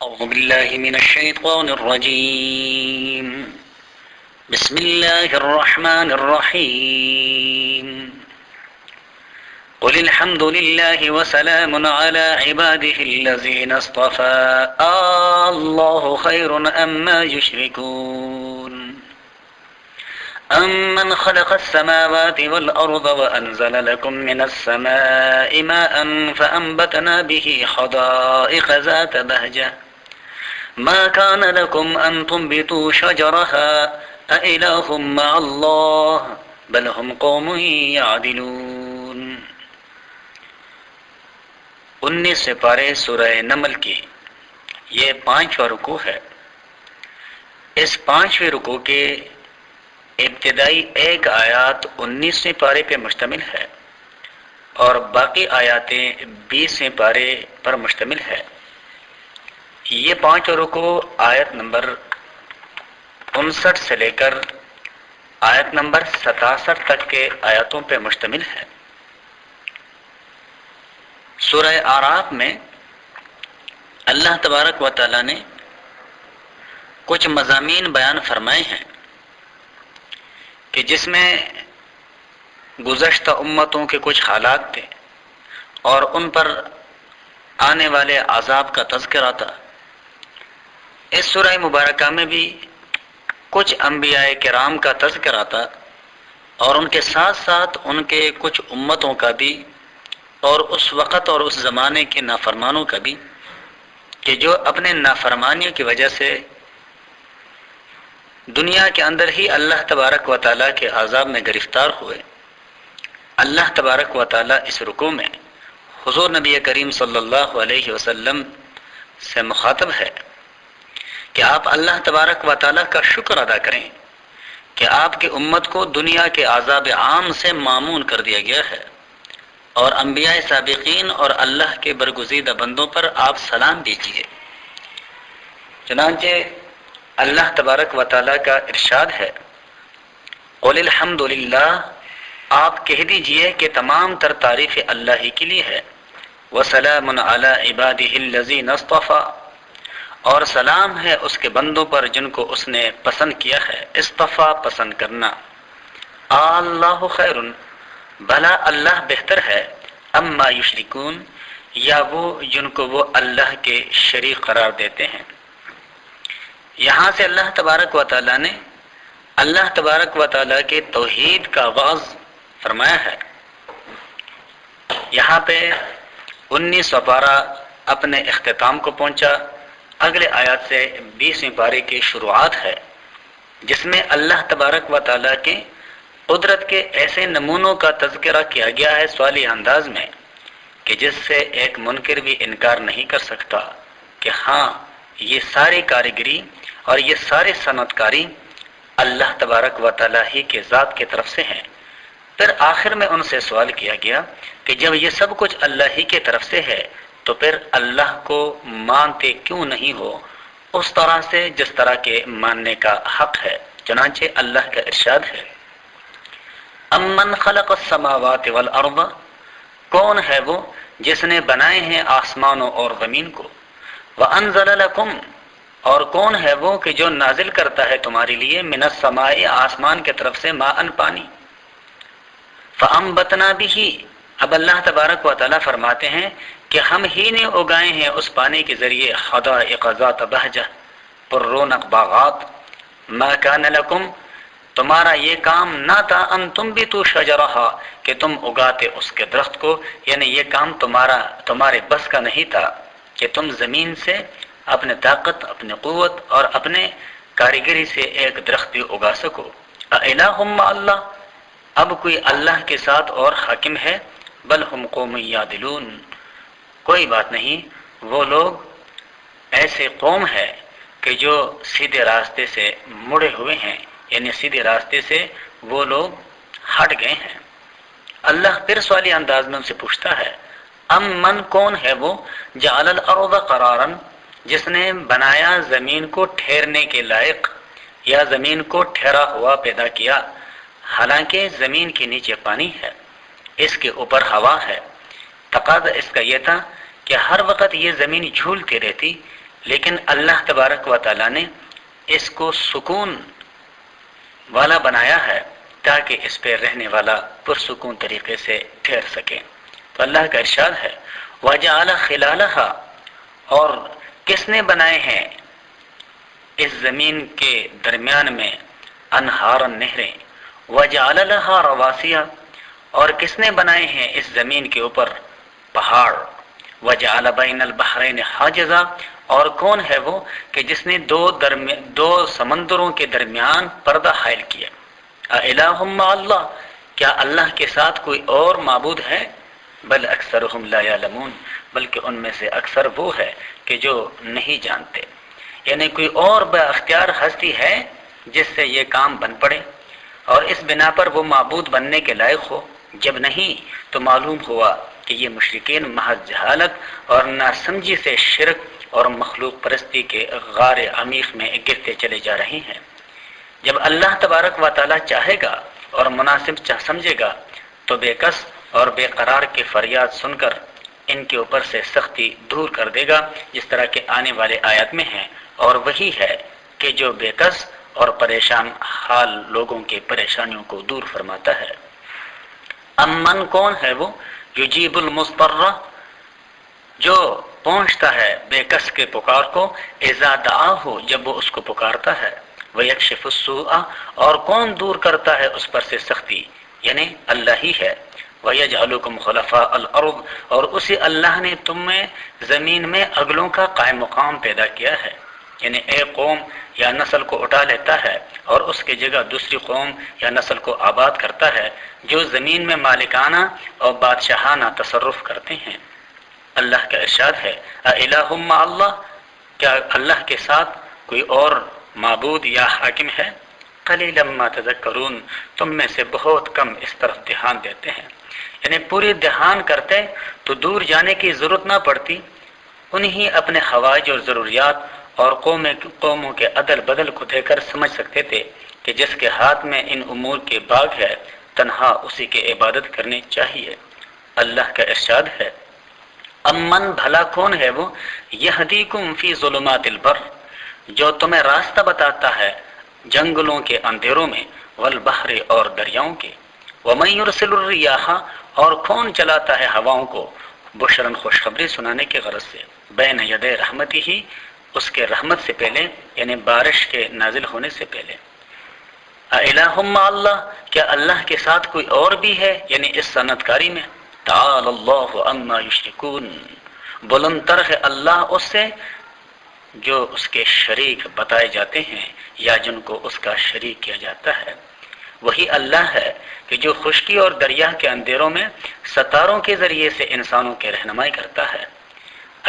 أعوذ بالله من الشيطان الرجيم. بسم الله الرحمن الرحيم. قل الحمد لله وسلام على عباده الذين اصطفى الله خير أما يشركون. أمن خلق السماوات والأرض وأنزل لكم من السماء ماء فأنبتنا به حدائق ذات بهجة ما كان لكم أن تنبتوا شجرها أإله مع الله بل هم قوم يعدلون. 19 پارے سورہ نمل کی یہ 5واں رکوع ہے. اس 5ویں رکوع کے ابتدائی ایک آیات 19ویں پارے پہ مشتمل ہے اور باقی آیاتیں 20ویں پارے پر مشتمل ہے. یہ 5 رکوع آیت نمبر 59 سے لے کر آیت نمبر 67 تک کے آیاتوں پہ مشتمل ہے. سورہ اعراف میں اللہ تبارک و تعالی نے کچھ مضامین بیان فرمائے ہیں کہ جس میں گزشتہ امتوں کے کچھ حالات تھے اور ان پر آنے والے عذاب کا تذکرہ تھا. اس سورہ مبارکہ میں بھی کچھ انبیاء کرام کا تذکرہ تھا اور ان کے ساتھ ساتھ ان کے کچھ امتوں کا بھی اور اس وقت اور اس زمانے کے نافرمانوں کا بھی کہ جو اپنے نافرمانیوں کی وجہ سے دنیا کے اندر ہی اللہ تبارک و تعالیٰ کے عذاب میں گرفتار ہوئے. اللہ تبارک و تعالیٰ اس رکوع میں حضور نبی کریم صلی اللہ علیہ وسلم سے مخاطب ہے کہ آپ اللہ تبارک و تعالیٰ کا شکر ادا کریں کہ آپ کی امت کو دنیا کے عذاب عام سے معمون کر دیا گیا ہے اور انبیاء سابقین اور اللہ کے برگزیدہ بندوں پر آپ سلام دیجیے. چنانچہ اللہ تبارک و تعالیٰ کا ارشاد ہے قل الحمد للہ، آپ کہہ دیجئے کہ تمام تر تعریف اللہ ہی کے لیے ہے. وسلام علی عبادہ الذین اصطفی، اور سلام ہے اس کے بندوں پر جن کو اس نے پسند کیا ہے. اصطفیٰ پسند کرنا. اللہ خیر، بھلا اللہ بہتر ہے. اما یشرکون، یا وہ جن کو وہ اللہ کے شریک قرار دیتے ہیں. یہاں سے اللہ تبارک و تعالیٰ نے اللہ تبارک و تعالیٰ کے توحید کا آغاز فرمایا ہے. یہاں پہ 19واں پارہ اپنے اختتام کو پہنچا. اگلے آیات سے 20ویں پارے کی شروعات ہے جس میں اللہ تبارک و تعالیٰ کے قدرت کے ایسے نمونوں کا تذکرہ کیا گیا ہے سوالی انداز میں کہ جس سے ایک منکر بھی انکار نہیں کر سکتا کہ ہاں یہ ساری کاریگری اور یہ سارے صنعت کاری اللہ تبارک و تعالیٰ ہی کے ذات کی طرف سے ہیں. پھر آخر میں ان سے سوال کیا گیا کہ جب یہ سب کچھ اللہ ہی کی طرف سے ہے تو پھر اللہ کو مانتے کیوں نہیں ہو اس طرح سے جس طرح کے ماننے کا حق ہے. چنانچہ اللہ کا ارشاد ہے امن خلق السماوات والارض، کون ہے وہ جس نے بنائے ہیں آسمانوں اور زمین کو. وانزل لکم، اور کون ہے وہ کہ جو نازل کرتا ہے تمہارے لیے من السماء، آسمان کی طرف سے ماء پانی. فانبتنا به، اب اللہ تبارک و تعالیٰ فرماتے ہیں کہ ہم ہی نے اگائے ہیں اس پانی کے ذریعے حدائق ذات بہجہ، پر رونق باغات. ما کان لکم، تمہارا یہ کام نہ تھا ان تنبتوا شجرہا، کہ تم اگاتے اس کے درخت کو، یعنی یہ کام تمہارے بس کا نہیں تھا کہ تم زمین سے اپنے طاقت، اپنے قوت اور اپنے کاریگری سے ایک درخت بھی اگا سکو. اِلٰہٌ مع اللہ، اب کوئی اللہ کے ساتھ اور حاکم ہے. بل ہم قوم یعدلون، کوئی بات نہیں، وہ لوگ ایسے قوم ہے کہ جو سیدھے راستے سے مڑے ہوئے ہیں، یعنی سیدھے راستے سے وہ لوگ ہٹ گئے ہیں. اللہ پھر سوالی انداز میں ان سے پوچھتا ہے من، کون ہے وہ جعل الارض قرارا، جس نے بنایا زمین کو ٹھہرنے کے لائق یا زمین کو ٹھہرا ہوا پیدا کیا. حالانکہ زمین کے نیچے پانی ہے، اس کے اوپر ہوا ہے. تقاضا اس کا یہ تھا کہ ہر وقت یہ زمین جھولتی رہتی لیکن اللہ تبارک و تعالیٰ نے اس کو سکون والا بنایا ہے تاکہ اس پہ رہنے والا پرسکون طریقے سے ٹھہر سکے۔ تو اللہ کا ارشاد ہے وَجَعَلَ خِلَالَهَا، اور کس نے بنائے ہیں اس زمین کے درمیان میں انہار نہریں، وَجَعَلَ لَهَا رَوَاسِيَ، اور کس نے بنائے ہیں اس زمین کے اوپر پہاڑ، وَجَعَلَ بَيْنَ الْبَحْرَيْنِ حَاجِزًا، اور کون ہے وہ کہ جس نے دو سمندروں کے درمیان پردہ حائل کیا۔ اَإِلَٰهٌ مَّعَ اللَّهِ، کیا اللہ کے ساتھ کوئی اور معبود ہے؟ بل اکثرهم لا يعلمون، بلکہ ان میں سے اکثر وہ ہے کہ جو نہیں جانتے۔ یعنی کوئی اور با اختیار ہستی ہے جس سے یہ کام بن پڑے اور اس بنا پر وہ معبود بننے کے لائق ہو؟ جب نہیں تو معلوم ہوا کہ یہ مشرکین محض جہالت اور ناسمجھی سے شرک اور مخلوق پرستی کے غار عمیق میں گرتے چلے جا رہے ہیں۔ جب اللہ تبارک و تعالی چاہے گا اور مناسب سمجھے گا تو بے کس اور بے قرار کے فریاد سن کر ان کے اوپر سے سختی دور کر دے گا، جس طرح کے آنے والے آیات میں ہیں، اور وہی ہے کہ جو بے کس اور پریشان حال لوگوں کے پریشانیوں کو دور فرماتا ہے۔ امن کون ہے وہ یجیب المضطر، جو پہنچتا ہے بے کس کے پکار کو، اذا دعاہ، جب وہ اس کو پکارتا ہے، ویکشف السوء، اور کون دور کرتا ہے اس پر سے سختی، یعنی اللہ ہی ہے، ویجعلکم خلفاء الارض، اور اسی اللہ نے تم میں زمین میں اگلوں کا قائم مقام پیدا کیا ہے، یعنی ایک قوم یا نسل کو اٹھا لیتا ہے اور اس کی جگہ دوسری قوم یا نسل کو آباد کرتا ہے جو زمین میں مالکانہ اور بادشاہانہ تصرف کرتے ہیں۔ اللہ کا ارشاد ہے اَإِلَٰهٌ مَّعَ اللَّهِ، کیا اللہ کے ساتھ کوئی اور معبود یا حاکم ہے؟ قَلِيلًا مَّا تَذَكَّرُونَ، تم میں سے بہت کم اس طرف دھیان دیتے ہیں۔ یعنی پوری دھیان کرتے تو دور جانے کی ضرورت نہ پڑتی، انہی اپنے حوائج اور ضروریات اور قوموں کے عدل بدل کو دے کر سمجھ سکتے تھے کہ جس کے ہاتھ میں ان امور کے باغ ہے تنہا اسی کی عبادت کرنی چاہیے۔ اللہ کا ارشاد ہے امن، بھلا کون ہے وہ یہدیکم فی ظلمات البر، جو تمہیں راستہ بتاتا ہے جنگلوں کے اندھیروں میں، والبحر، اور دریاؤں کے، ومن یرسل الریاح، اور کون چلاتا ہے ہواؤں کو، بشرن خوشخبری سنانے کے غرض سے، بین یدی رحمتہ، اس کے رحمت سے پہلے، یعنی بارش کے نازل ہونے سے پہلے۔ اَإِلَٰهٌ مَّعَ اللَّهِ، کیا اللہ کے ساتھ کوئی اور بھی ہے، یعنی اس صنعت کاری میں۔ تعالی اللہ عما یشرکون، بلند تر ہے اللہ اس سے جو اس کے شریک بتائے جاتے ہیں یا جن کو اس کا شریک کیا جاتا ہے۔ وہی اللہ ہے کہ جو خشکی اور دریا کے اندھیروں میں ستاروں کے ذریعے سے انسانوں کی رہنمائی کرتا ہے۔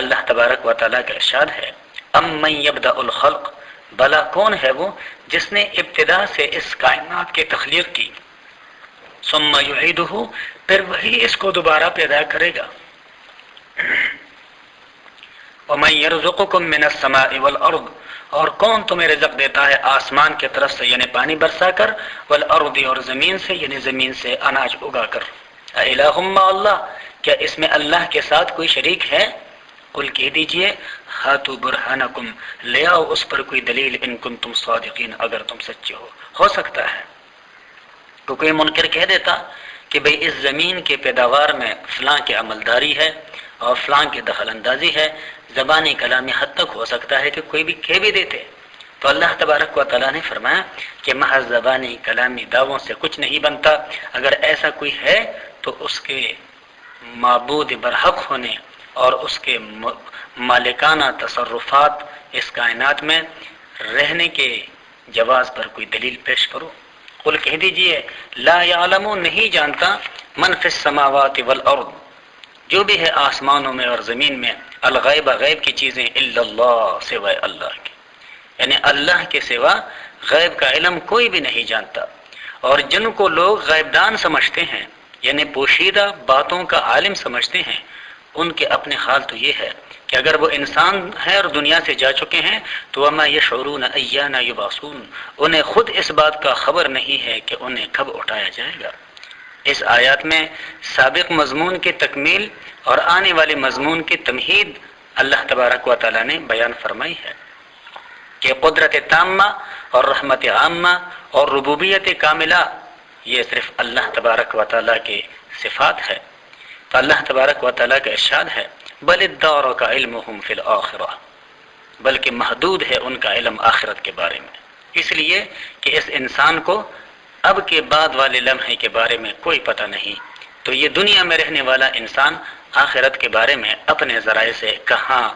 اللہ تبارک و تعالیٰ کا ارشاد ہے امن یبدأ الخلق، بھلا کون ہے وہ جس نے ابتدا سے اس کائنات کی تخلیق کی، ثم یعیدہ، پھر وہی اس کو دوبارہ پیدا کرے گا۔ ومن یرزقکم من السماء والارض، اور کون تمہیں رزق دیتا ہے آسمان کی طرف سے یعنی پانی برسا کر، والارض، اور زمین سے یعنی زمین سے اناج اگا کر۔ اَإِلَٰهٌ مَّعَ اللَّهِ، کیا اس میں اللہ کے ساتھ کوئی شریک ہے؟ قل کہہ دیجئے ہاتوا برہانکم، لے آؤ اس پر کوئی دلیل، ان کنتم صادقین، اگر تم سچے ہو سکتا ہے تو کوئی منکر کہہ دیتا کہ بھئی اس زمین کے پیداوار میں فلاں کی عملداری ہے اور فلاں کی دخل اندازی ہے، زبانی کلامی حد تک ہو سکتا ہے کہ کوئی بھی کہہ بھی دیتے۔ تو اللہ تبارک و تعالیٰ نے فرمایا کہ محض زبانی کلامی دعووں سے کچھ نہیں بنتا، اگر ایسا کوئی ہے تو اس کے معبود برحق ہونے اور اس کے مالکانہ تصرفات اس کائنات میں رہنے کے جواز پر کوئی دلیل پیش کرو۔ قل کہہ دیجئے لا یعلم، نہیں جانتا، من فی السماوات والارض، جو بھی ہے آسمانوں میں اور زمین میں، الغیب، غیب کی چیزیں، الا اللہ، سوائے اللہ کے، یعنی اللہ کے سوا غیب کا علم کوئی بھی نہیں جانتا۔ اور جن کو لوگ غیب دان سمجھتے ہیں یعنی پوشیدہ باتوں کا عالم سمجھتے ہیں، ان کے اپنے حال تو یہ ہے کہ اگر وہ انسان ہیں اور دنیا سے جا چکے ہیں تو وما یشعرون ایان یبعثون، انہیں خود اس بات کا خبر نہیں ہے کہ انہیں کب اٹھایا جائے گا۔ اس آیات میں سابق مضمون کی تکمیل اور آنے والے مضمون کی تمہید اللہ تبارک و تعالیٰ نے بیان فرمائی ہے کہ قدرت تامہ اور رحمت عامہ اور ربوبیت کاملہ یہ صرف اللہ تبارک و تعالیٰ کی صفات ہے. تو اللہ تبارک و تعالیٰ کا ارشاد ہے بل ادارک علمہم فی الآخرہ، بلکہ محدود ہے ان کا علم آخرت کے بارے میں، اس لیے کہ اس انسان کو اب کے بعد والے لمحے کے بارے میں کوئی پتہ نہیں. تو یہ دنیا میں رہنے والا انسان آخرت کے بارے میں اپنے ذرائع سے کہاں